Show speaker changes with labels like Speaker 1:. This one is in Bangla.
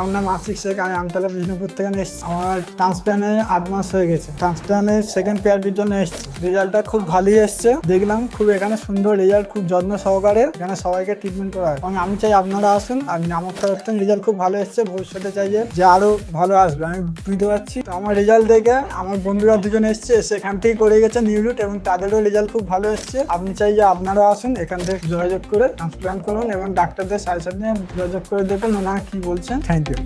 Speaker 1: আমার নাম আশিক শেখ, আমি আমতলা বিষ্ণুপুর থেকে এসেছি। আমার ট্রান্সপ্ল্যান্টে 8 মাস হয়ে গেছে। ট্রান্সপ্ল্যান্টের সেকেন্ড পেয়ারের জন্য এসেছি। রেজাল্টটা খুব ভালোই এসছে, দেখলাম খুব এখানে সুন্দর রেজাল্ট, খুব যত্ন সহকারে এখানে সবাইকে ট্রিটমেন্ট করা হয়। এবং আমি চাই আপনারা আসুন। আমার তরফ থেকে রেজাল্ট খুব ভালো এসছে, ভবিষ্যতে চাই যে আরো ভালো আসবে, আমি বুঝতে পারছি। তো আমার রেজাল্ট দেখে আমার বন্ধুরা দুজন এসছে, সেখান থেকে করে গেছে নিউ রুট, এবং তাদেরও রেজাল্ট খুব ভালো এসছে। আপনি চাই যে আপনারা আসুন, এখান থেকে যোগাযোগ করে ট্রান্সপ্ল্যান্ট করুন এবং ডাক্তারদের সাথে যোগাযোগ করে দেখুন ওনারা কি বলছেন। Thank you.